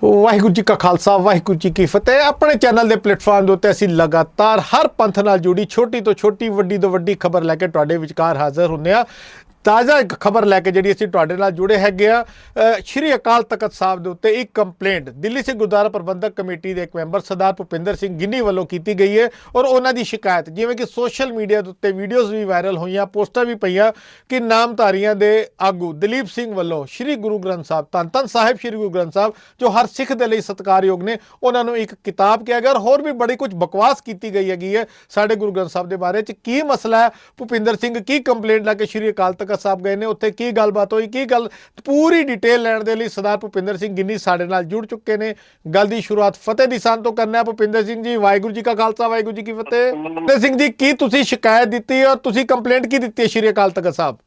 ਵਾਹਿਗੁਰੂ ਜੀ ਕਾ ਖਾਲਸਾ ਵਾਹਿਗੁਰੂ ਜੀ ਕੀ ਫਤਿਹ। ਆਪਣੇ ਚੈਨਲ ਦੇ ਪਲੇਟਫਾਰਮ ਦੇ ਉੱਤੇ ਅਸੀਂ ਲਗਾਤਾਰ ਹਰ ਪੰਥ ਨਾਲ ਜੁੜੀ ਛੋਟੀ ਤੋਂ ਛੋਟੀ ਵੱਡੀ ਤੋਂ ਵੱਡੀ ਖਬਰ ਲੈ ਕੇ ਤੁਹਾਡੇ ਵਿਚਕਾਰ ਹਾਜ਼ਰ ਹੁੰਦੇ ਆ। ਤਾਜ਼ਾ ਇੱਕ ਖਬਰ ਲੈ ਕੇ ਜਿਹੜੀ ਅਸੀਂ ਤੁਹਾਡੇ ਨਾਲ ਜੁੜੇ ਹੈਗੇ ਆ। ਸ਼੍ਰੀ ਅਕਾਲ ਤਖਤ ਸਾਹਿਬ ਦੇ ਉੱਤੇ ਇੱਕ ਕੰਪਲੇਂਟ ਦਿੱਲੀ ਸਿੱਖ ਗੁਰਦੁਆਰਾ ਪ੍ਰਬੰਧਕ ਕਮੇਟੀ ਦੇ ਇੱਕ ਮੈਂਬਰ ਸਰਦਾਰ ਭੁਪਿੰਦਰ ਸਿੰਘ ਗਿੰਨੀ ਵੱਲੋਂ ਕੀਤੀ ਗਈ ਹੈ ਔਰ ਉਹਨਾਂ ਦੀ ਸ਼ਿਕਾਇਤ ਜਿਵੇਂ ਕਿ ਸੋਸ਼ਲ ਮੀਡੀਆ ਦੇ ਉੱਤੇ ਵੀਡੀਓਜ਼ ਵੀ ਵਾਇਰਲ ਹੋਈਆਂ, ਪੋਸਟਾਂ ਵੀ ਪਈਆਂ ਕਿ ਨਾਮਧਾਰੀਆਂ ਦੇ ਆਗੂ ਦਲੀਪ ਸਿੰਘ ਵੱਲੋਂ ਸ਼੍ਰੀ ਗੁਰੂ ਗ੍ਰੰਥ ਸਾਹਿਬ ਧੰਨ ਸਾਹਿਬ ਸ਼੍ਰੀ ਗੁਰੂ ਗ੍ਰੰਥ ਸਾਹਿਬ ਜੋ ਹਰ ਸਿੱਖ ਦੇ ਲਈ ਸਤਿਕਾਰਯੋਗ ਨੇ ਉਹਨਾਂ ਨੂੰ ਇੱਕ ਕਿਤਾਬ ਕਿਹਾ ਗਿਆ ਔਰ ਹੋਰ ਵੀ ਬੜੀ ਕੁਝ ਬਕਵਾਸ ਕੀਤੀ ਗਈ ਹੈਗੀ ਹੈ ਸਾਡੇ ਗੁਰੂ ਗ੍ਰੰਥ ਸਾਹਿਬ ਦੇ ਬਾਰੇ 'ਚ। ਕੀ ਮਸਲਾ ਹੈ? ਭੁਪਿੰਦਰ ਸਿੰਘ ਕੀ ਕੰਪਲੇਂਟ ਲੈ ਕੇ ਸ਼੍ਰੀ ਅਕਾਲ ਤਖਤ ਸਾਹਿਬ ਗਏ ਨੇ, ਉੱਥੇ ਕੀ ਗੱਲਬਾਤ ਹੋਈ, ਕੀ ਗੱਲ ਪੂਰੀ ਡਿਟੇਲ ਲੈਣ ਦੇ ਲਈ ਸਰਦਾਰ ਭੁਪਿੰਦਰ ਸਿੰਘ ਗਿੰਨੀ ਸਾਡੇ ਨਾਲ ਜੁੜ ਚੁੱਕੇ ਨੇ। ਗੱਲ ਦੀ ਸ਼ੁਰੂਆਤ ਫਤਿਹ ਦੀ ਸੰਨ ਤੋਂ ਕਰਨਾ ਹੈ। ਭੁਪਿੰਦਰ ਸਿੰਘ ਜੀ, ਵਾਹਿਗੁਰੂ ਜੀ ਕਾ ਖਾਲਸਾ ਵਾਹਿਗੁਰੂ ਜੀ ਕੀ ਫਤਿਹ। ਭੁਪਿੰਦਰ ਸਿੰਘ ਜੀ, ਕੀ ਤੁਸੀਂ ਸ਼ਿਕਾਇਤ ਦਿੱਤੀ ਔਰ ਤੁਸੀਂ ਕੰਪਲੇਂਟ ਕੀ ਦਿੱਤੀ ਹੈ ਸ਼੍ਰੀ ਅਕਾਲ ਤਖਤ ਸਾਹਿਬ?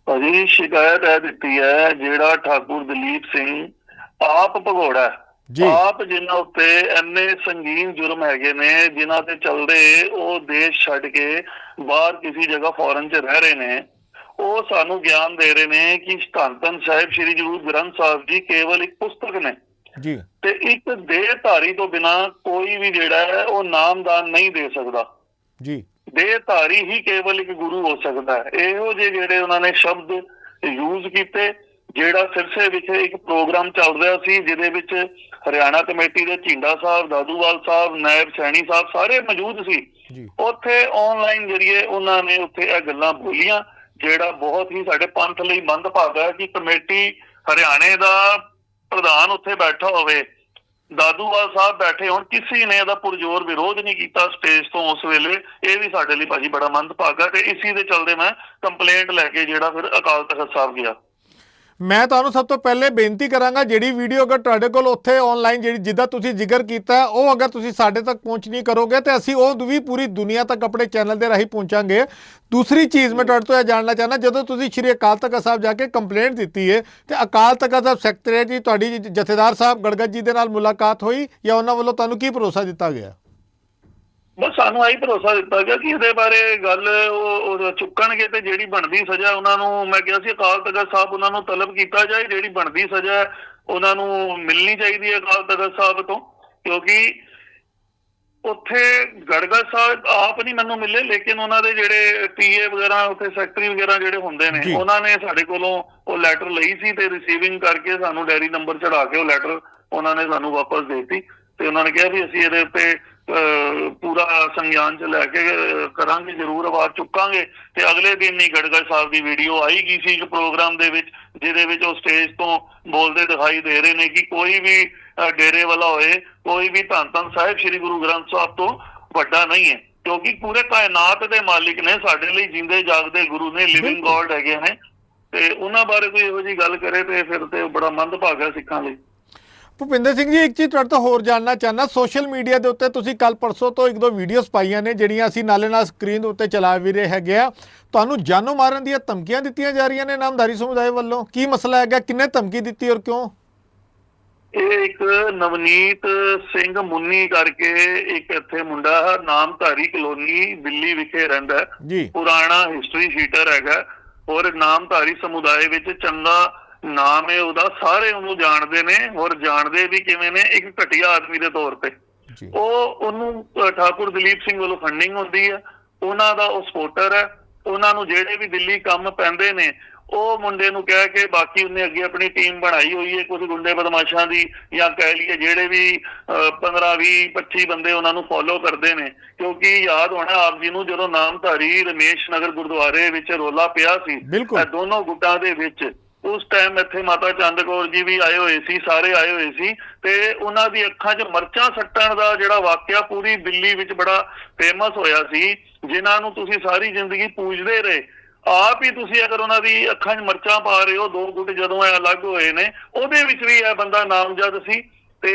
ਭਾਜੀ ਸ਼ਿਕਾਇਤ ਇਹ ਦਿੱਤੀ ਹੈ ਜਿਹੜਾ ਠਾਕੁਰ ਦਲੀਪ ਸਿੰਘ ਆਪ ਭਗੌੜਾ ਆਪ ਜਿਨ੍ਹਾਂ ਉੱਤੇ ਇੰਨੇ ਸੰਗੀਨ ਜੁਰਮ ਹੈਗੇ ਨੇ, ਜਿਨ੍ਹਾਂ ਤੇ ਚੱਲਦੇ ਉਹ ਦੇਸ਼ ਛੱਡ ਕੇ ਬਾਹਰ ਕਿਸੇ ਜਗ੍ਹਾ ਫੋਰਨ 'ਚ ਰਹਿ ਰਹੇ ਨੇ, ਉਹ ਸਾਨੂੰ ਗਿਆਨ ਦੇ ਰਹੇ ਨੇ ਕਿ ਧੰਨ ਸਾਹਿਬ ਸ਼੍ਰੀ ਗੁਰੂ ਗ੍ਰੰਥ ਸਾਹਿਬ ਜੀ ਕੇਵਲ ਇੱਕ ਪੁਸਤਕ ਨੇ ਜੀ ਤੇ ਇੱਕ ਦੇਹਧਾਰੀ ਤੋਂ ਬਿਨਾ ਕੋਈ ਵੀ ਜਿਹੜਾ ਹੈ ਉਹ ਨਾਮਦਾਨ ਨਹੀਂ ਦੇ ਸਕਦਾ ਜੀ। ਦੇਹਧਾਰੀ ਹੀ ਕੇਵਲ ਇੱਕ ਗੁਰੂ ਹੋ ਸਕਦਾ ਹੈ। ਇਹੋ ਜਿਹੇ ਜਿਹੜੇ ਉਹਨਾਂ ਨੇ ਸ਼ਬਦ ਯੂਜ਼ ਕੀਤੇ। ਜਿਹੜਾ ਸਿਰਸੇ ਵਿਖੇ ਇੱਕ ਪ੍ਰੋਗਰਾਮ ਚੱਲ ਰਿਹਾ ਸੀ ਜਿਹਦੇ ਵਿੱਚ ਹਰਿਆਣਾ ਕਮੇਟੀ ਦੇ ਝਿੰਡਾ ਸਾਹਿਬ, ਦਾਦੂਵਾਲ ਸਾਹਿਬ, ਨਾਇਬ ਸੈਣੀ ਸਾਹਿਬ ਸਾਰੇ ਮੌਜੂਦ ਸੀ। ਉੱਥੇ ਆਨਲਾਈਨ ਜਰੀਏ ਉਹਨਾਂ ਨੇ ਉੱਥੇ ਇਹ ਗੱਲਾਂ ਬੋਲੀਆਂ, ਜਿਹੜਾ ਬਹੁਤ ਹੀ ਸਾਡੇ ਪੰਥ ਲਈ ਮੰਦਭਾਗਾ ਹੈ ਕਿ ਕਮੇਟੀ ਹਰਿਆਣੇ ਦਾ ਪ੍ਰਧਾਨ ਉੱਥੇ ਬੈਠਾ ਹੋਵੇ, ਦਾਦੂਵਾਲ ਸਾਹਿਬ ਬੈਠੇ ਹੋਣ, ਕਿਸੇ ਨੇ ਇਹਦਾ ਪੁਰਜੋਰ ਵਿਰੋਧ ਨਹੀਂ ਕੀਤਾ ਸਟੇਜ ਤੋਂ ਉਸ ਵੇਲੇ। ਇਹ ਵੀ ਸਾਡੇ ਲਈ ਭਾਜੀ ਬੜਾ ਮੰਦਭਾਗਾ ਤੇ ਇਸੀ ਦੇ ਚੱਲਦੇ ਮੈਂ ਕੰਪਲੇਂਟ ਲੈ ਕੇ ਜਿਹੜਾ ਫਿਰ ਅਕਾਲ ਤਖਤ ਸਾਹਿਬ ਗਿਆ। ਮੈਂ ਤੁਹਾਨੂੰ ਸਭ ਤੋਂ ਪਹਿਲੇ ਬੇਨਤੀ ਕਰਾਂਗਾ, ਜਿਹੜੀ ਵੀਡੀਓ ਅਗਰ ਤੁਹਾਡੇ ਕੋਲ ਉੱਥੇ ਆਨਲਾਈਨ ਜਿਹੜੀ ਜਿੱਦਾਂ ਤੁਸੀਂ ਜ਼ਿਕਰ ਕੀਤਾ ਉਹ ਅਗਰ ਤੁਸੀਂ ਸਾਡੇ ਤੱਕ ਪਹੁੰਚਣੀ ਕਰੋਗੇ ਤੇ ਅਸੀਂ ਉਹ ਵੀ ਪੂਰੀ ਦੁਨੀਆ ਤੱਕ ਆਪਣੇ ਚੈਨਲ ਦੇ ਰਾਹੀਂ ਪਹੁੰਚਾਂਗੇ। ਦੂਸਰੀ ਚੀਜ਼ ਮੈਂ ਤੁਹਾਡੇ ਤੋਂ ਇਹ ਜਾਣਨਾ ਚਾਹੁੰਦਾ, ਜਦੋਂ ਤੁਸੀਂ ਸ਼੍ਰੀ ਅਕਾਲ ਤਖਤ ਸਾਹਿਬ ਜਾ ਕੇ ਕੰਪਲੇਂਟ ਦਿੱਤੀ ਹੈ ਤੇ ਅਕਾਲ ਤਖਤ ਸਾਹਿਬ ਸੈਕਟਰੀ ਜੀ ਤੁਹਾਡੀ ਜਥੇਦਾਰ ਸਾਹਿਬ ਗੜਗੜ ਜੀ ਦੇ ਨਾਲ ਮੁਲਾਕਾਤ ਹੋਈ ਜਾਂ ਉਹਨਾਂ ਵੱਲੋਂ ਤੁਹਾਨੂੰ ਕੀ ਭਰੋਸਾ ਦਿੱਤਾ ਗਿਆ? ਬਸ ਸਾਨੂੰ ਆਹੀ ਭਰੋਸਾ ਦਿੱਤਾ ਗਿਆ ਕਿ ਇਹਦੇ ਬਾਰੇ ਗੱਲ ਉਹ ਚੁੱਕਣਗੇ ਤੇ ਜਿਹੜੀ ਬਣਦੀ ਸਜ਼ਾ ਉਹਨਾਂ ਨੂੰ, ਮੈਂ ਕਿਹਾ ਸੀ ਅਕਾਲ ਤਖਤ ਸਾਹਿਬ ਉਹਨਾਂ ਨੂੰ ਤਲਬ ਕੀਤਾ ਜਾਏ, ਜਿਹੜੀ ਬਣਦੀ ਸਜ਼ਾ ਉਹਨਾਂ ਨੂੰ ਮਿਲਣੀ ਚਾਹੀਦੀ ਹੈ ਅਕਾਲ ਤਖਤ ਸਾਹਿਬ ਤੋਂ। ਕਿਉਂਕਿ ਉੱਥੇ ਗੜਗੜ ਸਾਹਿਬ ਆਪ ਨਹੀਂ ਮੈਨੂੰ ਮਿਲੇ, ਲੇਕਿਨ ਉਹਨਾਂ ਦੇ ਜਿਹੜੇ ਪੀਏ ਵਗੈਰਾ ਉੱਥੇ ਸੈਕਟਰੀ ਵਗੈਰਾ ਜਿਹੜੇ ਹੁੰਦੇ ਨੇ ਉਹਨਾਂ ਨੇ ਸਾਡੇ ਕੋਲੋਂ ਉਹ ਲੈਟਰ ਲਈ ਸੀ ਤੇ ਰਿਸੀਵਿੰਗ ਕਰਕੇ ਸਾਨੂੰ ਡੈਰੀ ਨੰਬਰ ਚੜਾ ਕੇ ਉਹ ਲੈਟਰ ਉਹਨਾਂ ਨੇ ਸਾਨੂੰ ਵਾਪਸ ਦੇ ਦਿੱਤੀ ਤੇ ਉਹਨਾਂ ਨੇ ਕਿਹਾ ਵੀ ਅਸੀਂ ਇਹਦੇ ਉੱਤੇ ਪੂਰਾ ਸੰਗਿਆਨ 'ਚ ਲੈ ਕੇ ਕਰਾਂਗੇ, ਜ਼ਰੂਰ ਆਵਾਜ਼ ਚੁੱਕਾਂਗੇ। ਤੇ ਅਗਲੇ ਦਿਨ ਹੀ ਗੜਗੜ ਸਾਹਿਬ ਦੀ ਵੀਡੀਓ ਆਈ ਗਈ ਸੀ ਇੱਕ ਪ੍ਰੋਗਰਾਮ ਦੇ ਵਿੱਚ, ਜਿਹਦੇ ਵਿੱਚ ਉਹ ਸਟੇਜ ਤੋਂ ਬੋਲਦੇ ਦਿਖਾਈ ਦੇ ਰਹੇ ਨੇ ਕਿ ਕੋਈ ਵੀ ਡੇਰੇ ਵਾਲਾ ਹੋਏ, ਕੋਈ ਵੀ ਧੰਨ ਸਾਹਿਬ ਸ਼੍ਰੀ ਗੁਰੂ ਗ੍ਰੰਥ ਸਾਹਿਬ ਤੋਂ ਵੱਡਾ ਨਹੀਂ ਹੈ, ਕਿਉਂਕਿ ਪੂਰੇ ਕਾਇਨਾਤ ਦੇ ਮਾਲਿਕ ਨੇ, ਸਾਡੇ ਲਈ ਜਿੰਦੇ ਜਾਗਦੇ ਗੁਰੂ ਨੇ, ਲਿਵਿੰਗ ਗੋਡ ਹੈਗੇ ਨੇ। ਤੇ ਉਹਨਾਂ ਬਾਰੇ ਕੋਈ ਇਹੋ ਜਿਹੀ ਗੱਲ ਕਰੇ ਤੇ ਫਿਰ ਤੇ ਬੜਾ ਮੰਦਭਾਗਾ ਸਿੱਖਾਂ ਲਈ। ਭੁਪਿੰਦਰ ਸਿੰਘ ਜੀ, ਇੱਕ ਚੀਜ਼ ਤੁਹਾਡੇ ਤੋਂ ਹੋਰ ਜਾਣਨਾ ਚਾਹੁੰਦਾ, ਸੋਸ਼ਲ ਮੀਡੀਆ ਦੇ ਉੱਤੇ ਤੁਸੀਂ ਕੱਲ ਪਰਸੋਂ ਤੋਂ ਇੱਕ ਦੋ ਵੀਡੀਓਜ਼ ਪਾਈਆਂ ਨੇ ਜਿਹੜੀਆਂ ਅਸੀਂ ਨਾਲੇ ਨਾਲ ਸਕਰੀਨ ਦੇ ਉੱਤੇ ਚਲਾ ਵੀ ਰਹੇ ਹੈਗੇ ਆ। ਤੁਹਾਨੂੰ ਜਾਨੋਂ ਮਾਰਨ ਦੀਆਂ ਧਮਕੀਆਂ ਦਿੱਤੀਆਂ ਜਾ ਰਹੀਆਂ ਨੇ ਨਾਮਧਾਰੀ ਸਮੁਦਾਇ ਵੱਲੋਂ, ਕੀ ਮਸਲਾ ਹੈਗਾ? ਕਿੰਨੇ ਧਮਕੀ ਦਿੱਤੀ ਔਰ ਕਿਉਂ? ਇਹ ਇੱਕ ਨਵਨੀਤ ਸਿੰਘ ਮੁੰਨੀ ਕਰਕੇ ਇੱਕ ਇੱਥੇ ਮੁੰਡਾ ਨਾਮਧਾਰੀ ਕਲੋਨੀ ਦਿੱਲੀ ਵਿਖੇ ਰਹਿੰਦਾ ਜੀ, ਪੁਰਾਣਾ ਹਿਸਟਰੀ ਸ਼ੀਟਰ ਹੈਗਾ ਔਰ ਨਾਮਧਾਰੀ ਸਮੁਦਾਇ ਵਿੱਚ ਚੰਗਾ ਨਾਮ ਹੈ ਉਹਦਾ, ਸਾਰੇ ਉਹਨੂੰ ਜਾਣਦੇ ਨੇ ਔਰ ਜਾਣਦੇ ਵੀ ਕਿਵੇਂ ਨੇ, ਇੱਕ ਘਟੀਆ ਆਦਮੀ ਦੇ ਤੌਰ ਤੇ। ਉਹਨੂੰ ਠਾਕੁਰ ਦਲੀਪ ਸਿੰਘ ਵੱਲੋਂ ਫੰਡਿੰਗ ਹੁੰਦੀ ਹੈ, ਉਹਨਾਂ ਦਾ ਉਹ ਸਪੋਰਟਰ ਹੈ। ਉਹਨਾਂ ਨੂੰ ਜਿਹੜੇ ਵੀ ਦਿੱਲੀ ਕੰਮ ਪੈਂਦੇ ਨੇ ਉਹ ਮੁੰਡੇ ਨੂੰ ਕਹਿ ਕੇ, ਬਾਕੀ ਉਹਨੇ ਅੱਗੇ ਆਪਣੀ ਟੀਮ ਬਣਾਈ ਹੋਈ ਹੈ ਕੁਝ ਗੁੰਡੇ ਬਦਮਾਸ਼ਾਂ ਦੀ, ਜਾਂ ਕਹਿ ਲਈਏ ਜਿਹੜੇ ਵੀ 15, 20, 25 ਬੰਦੇ ਉਹਨਾਂ ਨੂੰ ਫੋਲੋ ਕਰਦੇ ਨੇ। ਕਿਉਂਕਿ ਯਾਦ ਹੋਣਾ ਆਪ ਜੀ ਨੂੰ, ਜਦੋਂ ਨਾਮਧਾਰੀ ਰਮੇਸ਼ ਨਗਰ ਗੁਰਦੁਆਰੇ ਵਿੱਚ ਰੋਲਾ ਪਿਆ ਸੀ ਦੋਨੋਂ ਗੁੱਟਾਂ ਦੇ ਵਿੱਚ, ਉਸ ਟਾਈਮ ਇੱਥੇ ਮਾਤਾ ਚੰਦ ਕੌਰ ਜੀ ਵੀ ਆਏ ਹੋਏ ਸੀ, ਸਾਰੇ ਆਏ ਹੋਏ ਸੀ ਤੇ ਉਹਨਾਂ ਦੀ ਅੱਖਾਂ 'ਚ ਮਰਚਾਂ ਸੱਟਣ ਦਾ ਜਿਹੜਾ ਵਾਕਿਆ ਪੂਰੀ ਦਿੱਲੀ ਵਿੱਚ ਬੜਾ ਫੇਮਸ ਹੋਇਆ ਸੀ, ਜਿਨ੍ਹਾਂ ਨੂੰ ਤੁਸੀਂ ਸਾਰੀ ਜ਼ਿੰਦਗੀ ਪੂਜਦੇ ਰਹੇ। ਆਪ ਹੀ ਤੁਸੀਂ ਅਗਰ ਉਹਨਾਂ ਦੀ ਅੱਖਾਂ 'ਚ ਮਰਚਾਂ ਪਾ ਰਹੇ ਹੋ, ਦੋ ਗੁੱਟ ਜਦੋਂ ਇਹ ਅਲੱਗ ਹੋਏ ਨੇ ਉਹਦੇ ਵਿੱਚ ਵੀ ਇਹ ਬੰਦਾ ਨਾਮਜ਼ਦ ਸੀ। ਤੇ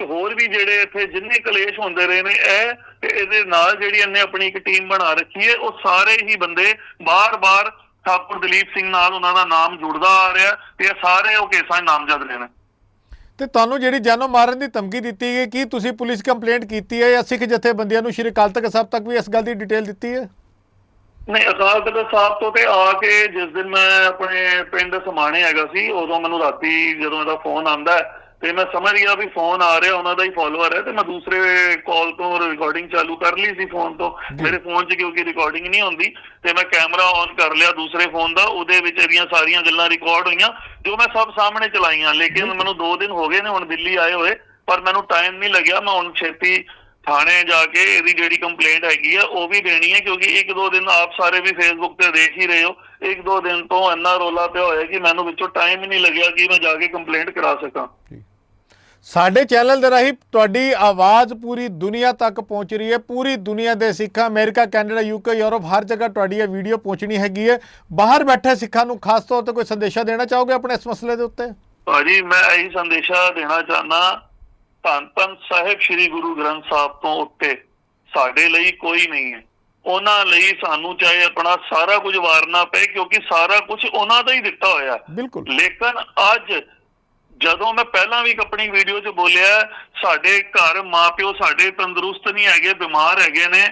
ਹੋਰ ਵੀ ਜਿਹੜੇ ਇੱਥੇ ਜਿੰਨੇ ਕਲੇਸ਼ ਹੁੰਦੇ ਰਹੇ ਨੇ ਇਹ, ਤੇ ਇਹਦੇ ਨਾਲ ਜਿਹੜੀ ਇਹਨੇ ਆਪਣੀ ਇੱਕ ਟੀਮ ਬਣਾ ਰੱਖੀ ਹੈ, ਉਹ ਸਾਰੇ ਹੀ ਬੰਦੇ ਬਾਰ-ਬਾਰ ਠਾਕੁਰ ਦਲੀਪ ਸਿੰਘ ਨਾਲ ਉਹਨਾਂ ਦਾ ਨਾਮ ਜੁੜਦਾ ਆ ਰਿਹਾ ਤੇ ਇਹ ਸਾਰੇ ਉਹ ਕੇਸਾਂ ਨਾਮਜ਼ਦ ਰਹੇ ਨੇ। ਤੇ ਤੁਹਾਨੂੰ ਜਿਹੜੀ ਜਾਨੋਂ ਮਾਰਨ ਦੀ ਧਮਕੀ ਦਿੱਤੀ ਗਈ, ਕੀ ਤੁਸੀਂ ਪੁਲਿਸ ਕੰਪਲੇਂਟ ਕੀਤੀ ਹੈ ਜਾਂ ਸਿੱਖ ਜਥੇਬੰਦੀਆਂ ਨੂੰ ਸ਼੍ਰੀ ਅਕਾਲ ਤਖਤ ਸਾਹਿਬ ਤੱਕ ਵੀ ਇਸ ਗੱਲ ਦੀ ਡਿਟੇਲ ਦਿੱਤੀ ਹੈ? ਨਹੀਂ, ਅਕਾਲ ਤਖਤ ਸਾਹਿਬ ਤੋਂ ਤੇ ਆ ਕੇ ਜਿਸ ਦਿਨ ਮੈਂ ਆਪਣੇ ਪਿੰਡ ਸਮਾਣੇ ਹੈਗਾ ਸੀ, ਉਦੋਂ ਮੈਨੂੰ ਰਾਤੀ ਜਦੋਂ ਇਹਦਾ ਫੋਨ ਆਉਂਦਾ ਤੇ ਮੈਂ ਸਮਝ ਗਿਆ ਵੀ ਫੋਨ ਆ ਰਿਹਾ ਉਹਨਾਂ ਦਾ ਹੀ ਫਾਲੋਅਰ ਹੈ, ਤੇ ਮੈਂ ਦੂਸਰੇ ਕਾਲ ਤੋਂ ਰਿਕਾਰਡਿੰਗ ਚਾਲੂ ਕਰ ਲਈ ਸੀ ਫੋਨ ਤੋਂ। ਮੇਰੇ ਫੋਨ 'ਚ ਕਿਉਂਕਿ ਰਿਕਾਰਡਿੰਗ ਨਹੀਂ ਹੁੰਦੀ, ਤੇ ਮੈਂ ਕੈਮਰਾ ਔਨ ਕਰ ਲਿਆ ਦੂਸਰੇ ਫੋਨ ਦਾ, ਉਹਦੇ ਵਿੱਚ ਇਹਦੀਆਂ ਸਾਰੀਆਂ ਗੱਲਾਂ ਰਿਕਾਰਡ ਹੋਈਆਂ ਜੋ ਮੈਂ ਸਭ ਸਾਹਮਣੇ ਚਲਾਈਆਂ। ਲੇਕਿਨ ਮੈਨੂੰ 2 ਦਿਨ ਹੋ ਗਏ ਨੇ ਹੁਣ ਦਿੱਲੀ ਆਏ ਹੋਏ, ਪਰ ਮੈਨੂੰ ਟਾਈਮ ਨਹੀਂ ਲੱਗਿਆ। ਮੈਂ ਹੁਣ ਛੇਤੀ ਥਾਣੇ ਜਾ ਕੇ ਇਹਦੀ ਜਿਹੜੀ ਕੰਪਲੇਂਟ ਹੈਗੀ ਆ ਉਹ ਵੀ ਦੇਣੀ ਹੈ, ਕਿਉਂਕਿ 1-2 ਦਿਨ ਆਪ ਸਾਰੇ ਵੀ ਫੇਸਬੁੱਕ ਤੇ ਦੇਖ ਹੀ ਰਹੇ ਹੋ, 1-2 ਦਿਨ ਤੋਂ ਇੰਨਾ ਰੋਲਾ ਪਿਆ ਹੋਇਆ ਕਿ ਮੈਨੂੰ ਵਿੱਚੋਂ ਟਾਈਮ ਹੀ ਨਹੀਂ ਲੱਗਿਆ ਕਿ ਮੈਂ ਜਾ ਕੇ ਕੰਪਲੇਂਟ ਕਰਾ ਸਕਾਂ। ਸਾਡੇ ਚੈਨਲ ਦੇ ਰਾਹੀਂ ਤੁਹਾਡੀ ਆਵਾਜ਼ ਪੂਰੀ ਦੁਨੀਆ ਤੱਕ ਪਹੁੰਚ ਰਹੀ ਹੈ। ਪੂਰੀ ਦੁਨੀਆ ਦੇ ਸਿੱਖ, ਅਮਰੀਕਾ, ਕੈਨੇਡਾ, UK, ਯੂਰਪ, ਹਰ ਜਗ੍ਹਾ ਤੁਹਾਡੀ ਇਹ ਵੀਡੀਓ ਪਹੁੰਚਣੀ ਹੈਗੀ ਹੈ। ਬਾਹਰ ਬੈਠੇ ਸਿੱਖਾਂ ਨੂੰ ਖਾਸ ਤੌਰ ਤੇ ਕੋਈ ਸੰਦੇਸ਼ਾ ਦੇਣਾ ਚਾਹੋਗੇ ਆਪਣੇ ਇਸ ਮਸਲੇ ਦੇ ਉੱਤੇ? ਭਾਜੀ, ਮੈਂ ਇਹੀ ਸੰਦੇਸ਼ਾ ਦੇਣਾ ਚਾਹੁੰਦਾ, ਧੰਨ ਸਾਹਿਬ ਸ੍ਰੀ ਗੁਰੂ ਗ੍ਰੰਥ ਸਾਹਿਬ ਤੋਂ ਉੱਤੇ ਸਾਡੇ ਲਈ ਕੋਈ ਨਹੀਂ ਹੈ। ਉਹਨਾਂ ਲਈ ਸਾਨੂੰ ਚਾਹੇ ਆਪਣਾ ਸਾਰਾ ਕੁਝ ਵਾਰਨਾ ਪਏ, ਕਿਉਂਕਿ ਸਾਰਾ ਕੁਝ ਉਹਨਾਂ ਦਾ ਹੀ ਦਿੱਤਾ ਹੋਇਆ। ਬਿਲਕੁਲ। ਲੇਕਿਨ ਅੱਜ ਜਦੋਂ ਮੈਂ ਪਹਿਲਾਂ ਵੀ ਆਪਣੀ ਵੀਡੀਓ 'ਚ ਬੋਲਿਆ, ਸਾਡੇ ਘਰ ਮਾਪਿਓ ਸਾਡੇ ਤੰਦਰੁਸਤ ਨਹੀਂ ਹੈਗੇ, ਬਿਮਾਰ ਹੈਗੇ ਨੇ,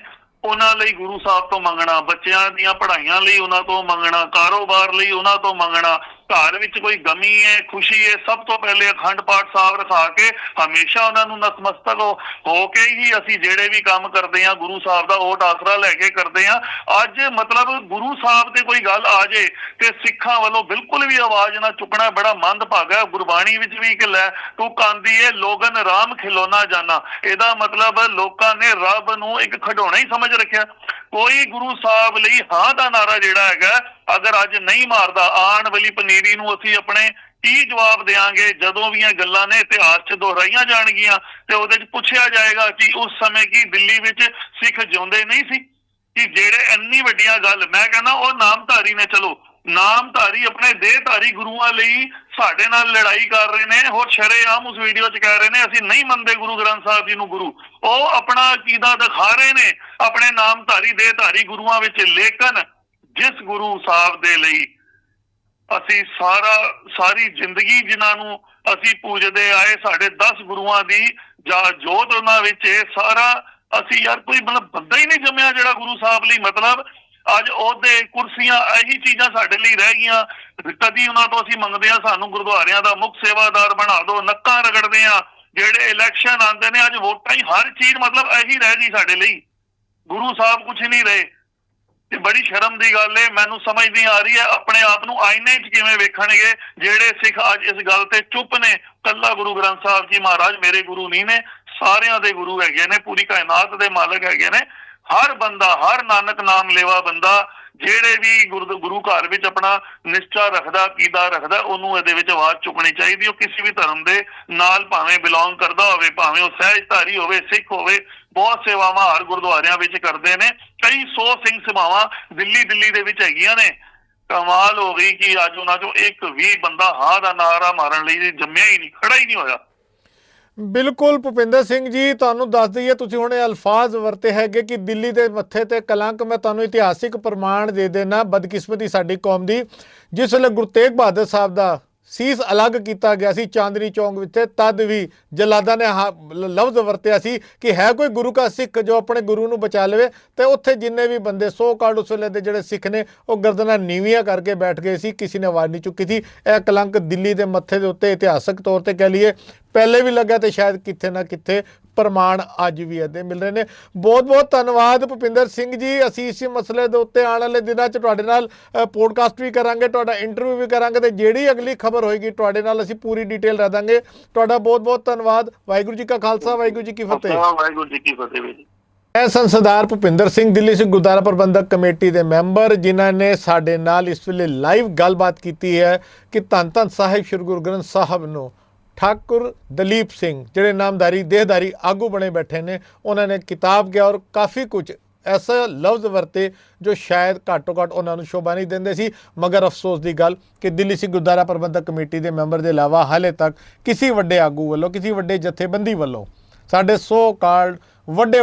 ਉਹਨਾਂ ਲਈ ਗੁਰੂ ਸਾਹਿਬ ਤੋਂ ਮੰਗਣਾ, ਬੱਚਿਆਂ ਦੀਆਂ ਪੜ੍ਹਾਈਆਂ ਲਈ ਉਹਨਾਂ ਤੋਂ ਮੰਗਣਾ, ਕਾਰੋਬਾਰ ਲਈ ਉਹਨਾਂ ਤੋਂ ਮੰਗਣਾ, ਘਰ ਵਿੱਚ ਕੋਈ ਗਮੀ ਹੈ, ਖੁਸ਼ੀ ਹੈ, ਸਭ ਤੋਂ ਪਹਿਲੇ ਅਖੰਡ ਪਾਠ ਸਾਹਿਬ ਰਖਾ ਕੇ ਹਮੇਸ਼ਾ ਉਹਨਾਂ ਨੂੰ ਨਤਮਸਤਕ ਹੋ ਕੇ ਹੀ ਅਸੀਂ ਜਿਹੜੇ ਵੀ ਕੰਮ ਕਰਦੇ ਹਾਂ ਗੁਰੂ ਸਾਹਿਬ ਦਾ ਓਟ ਆਸਰਾ ਲੈ ਕੇ ਕਰਦੇ ਹਾਂ। ਅੱਜ ਮਤਲਬ ਗੁਰੂ ਸਾਹਿਬ ਤੇ ਕੋਈ ਗੱਲ ਆ ਜੇ ਤੇ ਸਿੱਖਾਂ ਵੱਲੋਂ ਬਿਲਕੁਲ ਵੀ ਆਵਾਜ਼ ਨਾ ਚੁੱਕਣਾ ਬੜਾ ਮੰਦਭਾਗਾ। ਗੁਰਬਾਣੀ ਵਿੱਚ ਵੀ ਕਿ ਲੈ ਤੂੰ ਕਾਂਦੀ ਏ ਲੋਗਨ ਰਾਮ ਖਿਲੋਣਾ ਜਾਣਾ, ਇਹਦਾ ਮਤਲਬ ਲੋਕਾਂ ਨੇ ਰੱਬ ਨੂੰ ਇੱਕ ਖਿਡੌਣਾ ਹੀ ਸਮਝ ਰੱਖਿਆ। ਕੋਈ ਗੁਰੂ ਸਾਹਿਬ ਲਈ ਹਾਂ ਦਾ ਨਾਰਾ ਜਿਹੜਾ ਹੈਗਾ ਅਗਰ ਅੱਜ ਨਹੀਂ ਮਾਰਦਾ, ਆਉਣ ਵਾਲੀ ਪਨੀਰੀ ਨੂੰ ਅਸੀਂ ਆਪਣੇ ਕੀ ਜਵਾਬ ਦੇਵਾਂਗੇ? ਜਦੋਂ ਵੀ ਇਹ ਗੱਲਾਂ ਨੇ ਇਤਿਹਾਸ 'ਚ ਦੁਹਰਾਈਆਂ ਜਾਣਗੀਆਂ ਤੇ ਉਹਦੇ 'ਚ ਪੁੱਛਿਆ ਜਾਏਗਾ ਕਿ ਉਸ ਸਮੇਂ ਕੀ ਦਿੱਲੀ ਵਿੱਚ ਸਿੱਖ ਜਿਉਂਦੇ ਨਹੀਂ ਸੀ? ਕਿ ਜਿਹੜੇ ਇੰਨੀ ਵੱਡੀਆਂ ਗੱਲ, ਮੈਂ ਕਹਿੰਦਾ ਉਹ ਨਾਮਧਾਰੀ ਨੇ, ਚਲੋ ਨਾਮਧਾਰੀ ਆਪਣੇ ਦੇਹਧਾਰੀ ਗੁਰੂਆਂ ਲਈ ਸਾਡੇ ਨਾਲ ਲੜਾਈ ਕਰ ਰਹੇ ਨੇ, ਹੋਰ ਸ਼ਰੇਆਮ ਉਸ ਵੀਡੀਓ 'ਚ ਕਹਿ ਰਹੇ ਨੇ ਅਸੀਂ ਨਹੀਂ ਮੰਨਦੇ ਗੁਰੂ ਗ੍ਰੰਥ ਸਾਹਿਬ ਜੀ ਨੂੰ ਗੁਰੂ। ਉਹ ਆਪਣਾ ਅਕੀਦਾ ਦਿਖਾ ਰਹੇ ਨੇ ਆਪਣੇ ਨਾਮਧਾਰੀ ਦੇਹਧਾਰੀ ਗੁਰੂਆਂ ਵਿੱਚ। ਲੇਕਿਨ ਜਿਸ ਗੁਰੂ ਸਾਹਿਬ ਦੇ ਲਈ ਅਸੀਂ ਸਾਰੀ ਜ਼ਿੰਦਗੀ ਜਿਨ੍ਹਾਂ ਨੂੰ ਅਸੀਂ ਪੂਜਦੇ ਆਏ, ਸਾਡੇ 10 ਗੁਰੂਆਂ ਦੀ ਜੋਤ ਉਹਨਾਂ ਵਿੱਚ ਸਾਰਾ, ਅਸੀਂ ਯਾਰ ਕੋਈ ਮਤਲਬ ਬੰਦਾ ਹੀ ਨਹੀਂ ਜੰਮਿਆ ਜਿਹੜਾ ਗੁਰੂ ਸਾਹਿਬ ਲਈ ਮਤਲਬ ਅੱਜ ਉਹਦੇ ਕੁਰਸੀਆਂ ਇਹੀ ਚੀਜ਼ਾਂ ਸਾਡੇ ਲਈ ਰਹਿ ਗਈਆਂ। ਕਦੀ ਉਹਨਾਂ ਤੋਂ ਅਸੀਂ ਮੰਗਦੇ ਹਾਂ ਸਾਨੂੰ ਗੁਰਦੁਆਰਿਆਂ ਦਾ ਮੁੱਖ ਸੇਵਾਦਾਰ ਬਣਾ ਦਿਓ, ਨੱਕਾਂ ਰਗੜਦੇ ਆ, ਜਿਹੜੇ ਇਲੈਕਸ਼ਨ ਆਉਂਦੇ ਨੇ ਅੱਜ ਵੋਟਾਂ ਹੀ ਹਰ ਚੀਜ਼ ਮਤਲਬ ਇਹੀ ਰਹਿ ਗਈ ਸਾਡੇ ਲਈ, ਗੁਰੂ ਸਾਹਿਬ ਕੁਛ ਨਹੀਂ ਰਹੇ। ਤੇ ਬੜੀ ਸ਼ਰਮ ਦੀ ਗੱਲ ਹੈ, ਮੈਨੂੰ ਸਮਝ ਨਹੀਂ ਆ ਰਹੀ ਹੈ ਆਪਣੇ ਆਪ ਨੂੰ ਆਇਨੇ 'ਚ ਕਿਵੇਂ ਵੇਖਣਗੇ ਜਿਹੜੇ ਸਿੱਖ ਅੱਜ ਇਸ ਗੱਲ ਤੇ ਚੁੱਪ ਨੇ। ਕੱਲਾ ਗੁਰੂ ਗ੍ਰੰਥ ਸਾਹਿਬ ਜੀ ਮਹਾਰਾਜ ਮੇਰੇ ਗੁਰੂ ਨਹੀਂ ਨੇ, ਸਾਰਿਆਂ ਦੇ ਗੁਰੂ ਹੈਗੇ ਨੇ, ਪੂਰੀ ਕਾਇਨਾਤ ਦੇ ਮਾਲਕ ਹੈਗੇ ਨੇ। ਹਰ ਬੰਦਾ, ਹਰ ਨਾਨਕ ਨਾਮ ਲੈਵਾ ਬੰਦਾ ਜਿਹੜੇ ਵੀ ਗੁਰੂ ਘਰ ਵਿੱਚ ਆਪਣਾ ਨਿਸ਼ਚਾ ਰੱਖਦਾ, ਅਕੀਦਾ ਰੱਖਦਾ, ਉਹਨੂੰ ਇਹਦੇ ਵਿੱਚ ਆਵਾਜ਼ ਚੁੱਕਣੀ ਚਾਹੀਦੀ। ਉਹ ਕਿਸੇ ਵੀ ਧਰਮ ਦੇ ਨਾਲ ਭਾਵੇਂ ਬਿਲੋਂਗ ਕਰਦਾ ਹੋਵੇ, ਭਾਵੇਂ ਉਹ ਸਹਿਜਧਾਰੀ ਹੋਵੇ, ਸਿੱਖ ਹੋਵੇ, ਬਹੁਤ ਸੇਵਾਵਾਂ ਹਰ ਗੁਰਦੁਆਰਿਆਂ ਵਿੱਚ ਕਰਦੇ ਨੇ। ਕਈ 100 ਸਿੰਘ ਸਭਾਵਾਂ ਦਿੱਲੀ ਦੇ ਵਿੱਚ ਹੈਗੀਆਂ ਨੇ। ਕਮਾਲ ਹੋ ਗਈ ਕਿ ਅੱਜ ਉਹਨਾਂ ਚੋਂ ਇੱਕ ਵੀ ਬੰਦਾ ਹਾਂ ਦਾ ਨਾਰਾ ਮਾਰਨ ਲਈ ਜੰਮਿਆ ਹੀ ਨਹੀਂ, ਖੜਾ ਹੀ ਨਹੀਂ ਹੋਇਆ। ਬਿਲਕੁਲ ਭੁਪਿੰਦਰ ਸਿੰਘ ਜੀ, ਤੁਹਾਨੂੰ ਦੱਸ ਦਈਏ ਤੁਸੀਂ ਹੁਣ ਇਹ ਅਲਫਾਜ਼ ਵਰਤੇ ਹੈਗੇ ਕਿ ਦਿੱਲੀ ਦੇ ਮੱਥੇ ਤੇ ਕਲੰਕ। ਮੈਂ ਤੁਹਾਨੂੰ ਇਤਿਹਾਸਿਕ ਪ੍ਰਮਾਣ ਦੇ ਦੇਣਾ, ਬਦਕਿਸਮਤੀ ਸਾਡੀ ਕੌਮ ਦੀ। ਜਿਸ ਵੇਲੇ ਗੁਰੂ ਤੇਗ ਬਹਾਦਰ ਸਾਹਿਬ ਦਾ ਸੀਸ ਅਲੱਗ ਕੀਤਾ ਗਿਆ ਸੀ ਚਾਂਦਨੀ ਚੌਂਕ ਵਿੱਚ, ਤਦ ਵੀ ਜਲਾਦਾਂ ਨੇ ਲਫ਼ਜ਼ ਵਰਤਿਆ ਸੀ ਕਿ ਹੈ ਕੋਈ ਗੁਰੂ ਕਾ ਸਿੱਖ ਜੋ ਆਪਣੇ ਗੁਰੂ ਨੂੰ ਬਚਾ ਲਵੇ। ਤੇ ਉੱਥੇ ਜਿੰਨੇ ਵੀ ਬੰਦੇ ਸੋ ਕਾਲਡ ਉਸ ਵੇਲੇ ਦੇ ਜਿਹੜੇ ਸਿੱਖ ਨੇ ਉਹ ਗਰਦਨਾਂ ਨੀਵੀਆਂ ਕਰਕੇ ਬੈਠ ਗਏ ਸੀ, ਕਿਸੇ ਨੇ ਆਵਾਜ਼ ਨਹੀਂ ਚੁੱਕੀ ਸੀ। ਇਹ ਕਲੰਕ ਦਿੱਲੀ ਦੇ ਮੱਥੇ ਦੇ ਉੱਤੇ ਇਤਿਹਾਸਕ ਤੌਰ ਤੇ ਕਹਿ ਲਈਏ ਪਹਿਲੇ ਵੀ ਲੱਗਾ ਤੇ ਸ਼ਾਇਦ ਕਿਤੇ ਨਾ ਕਿਤੇ ਪ੍ਰਮਾਣ ਅੱਜ ਵੀ ਇਹਦੇ ਮਿਲ ਰਹੇ ਨੇ। ਬਹੁਤ ਬਹੁਤ ਧੰਨਵਾਦ ਭੁਪਿੰਦਰ ਸਿੰਘ ਜੀ। ਅਸੀਂ ਇਸ ਮਸਲੇ ਦੇ ਉੱਤੇ ਆਉਣ ਵਾਲੇ ਦਿਨਾਂ 'ਚ ਤੁਹਾਡੇ ਨਾਲ ਪੋਡਕਾਸਟ ਵੀ ਕਰਾਂਗੇ, ਤੁਹਾਡਾ ਇੰਟਰਵਿਊ ਵੀ ਕਰਾਂਗੇ, ਤੇ ਜਿਹੜੀ ਅਗਲੀ ਖਬਰ ਹੋਏਗੀ ਤੁਹਾਡੇ ਨਾਲ ਅਸੀਂ ਪੂਰੀ ਡਿਟੇਲ ਰੱਖ ਦਾਂਗੇ। ਤੁਹਾਡਾ ਬਹੁਤ ਬਹੁਤ ਧੰਨਵਾਦ। ਵਾਹਿਗੁਰੂ ਜੀ ਕਾ ਖਾਲਸਾ, ਵਾਹਿਗੁਰੂ ਜੀ ਕੀ ਫਤਿਹ। ਵਾਹਿਗੁਰੂ ਜੀ ਕੀ ਫਤਿਹ ਜੀ। ਇਹ ਸਨ ਸਰਦਾਰ ਭੁਪਿੰਦਰ ਸਿੰਘ, ਦਿੱਲੀ ਸਿੱਖ ਗੁਰਦੁਆਰਾ ਪ੍ਰਬੰਧਕ ਕਮੇਟੀ ਦੇ ਮੈਂਬਰ, ਜਿਨ੍ਹਾਂ ਨੇ ਸਾਡੇ ਨਾਲ ਇਸ ਵੇਲੇ ਲਾਈਵ ਗੱਲਬਾਤ ਕੀਤੀ ਹੈ ਕਿ ਧੰਨ ਧੰਨ ਸਾਹਿਬ ਸ਼੍ਰੀ ਗੁਰੂ ਗ੍ਰੰਥ ਸਾਹਿਬ ਨੂੰ ਠਾਕੁਰ ਦਲੀਪ ਸਿੰਘ ਜਿਹੜੇ ਨਾਮਧਾਰੀ ਦੇਹਧਾਰੀ ਆਗੂ ਬਣੇ ਬੈਠੇ ਨੇ, ਉਹਨਾਂ ਨੇ ਕਿਤਾਬ ਕਿਹਾ ਔਰ ਕਾਫੀ ਕੁਝ ਐਸਾ ਲਫ਼ਜ਼ ਵਰਤੇ ਜੋ ਸ਼ਾਇਦ ਘੱਟੋ ਘੱਟ ਉਹਨਾਂ ਨੂੰ ਸ਼ੋਭਾ ਨਹੀਂ ਦਿੰਦੇ ਸੀ। ਮਗਰ ਅਫਸੋਸ ਦੀ ਗੱਲ ਕਿ ਦਿੱਲੀ ਸਿੱਖ ਗੁਰਦੁਆਰਾ ਪ੍ਰਬੰਧਕ ਕਮੇਟੀ ਦੇ ਮੈਂਬਰ ਦੇ ਇਲਾਵਾ ਹਾਲੇ ਤੱਕ ਕਿਸੇ ਵੱਡੇ ਆਗੂ ਵੱਲੋਂ, ਕਿਸੇ ਵੱਡੇ ਜਥੇਬੰਦੀ ਵੱਲੋਂ, ਸਾਡੇ ਸੋ ਕਾਲਡ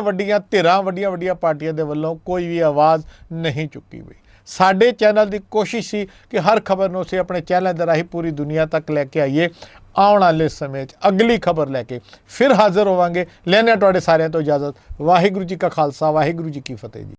ਵੱਡੀਆਂ ਧਿਰਾਂ, ਵੱਡੀਆਂ ਪਾਰਟੀਆਂ ਦੇ ਵੱਲੋਂ ਕੋਈ ਵੀ ਆਵਾਜ਼ ਨਹੀਂ ਚੁੱਕੀ ਗਈ। ਸਾਡੇ ਚੈਨਲ ਦੀ ਕੋਸ਼ਿਸ਼ ਸੀ ਕਿ ਹਰ ਖਬਰ ਨੂੰ ਅਸੀਂ ਆਪਣੇ ਚੈਨਲ ਦੇ ਰਾਹੀਂ ਪੂਰੀ ਦੁਨੀਆ ਤੱਕ ਲੈ ਕੇ ਆਈਏ। ਆਉਣ ਵਾਲੇ ਸਮੇਂ 'ਚ ਅਗਲੀ ਖਬਰ ਲੈ ਕੇ ਫਿਰ ਹਾਜ਼ਰ ਹੋਵਾਂਗੇ। ਲੈਣੇ ਤੁਹਾਡੇ ਸਾਰਿਆਂ ਤੋਂ ਇਜਾਜ਼ਤ। ਵਾਹਿਗੁਰੂ ਜੀ ਕਾ ਖਾਲਸਾ, ਵਾਹਿਗੁਰੂ ਜੀ ਕੀ ਫਤਿਹ ਜੀ।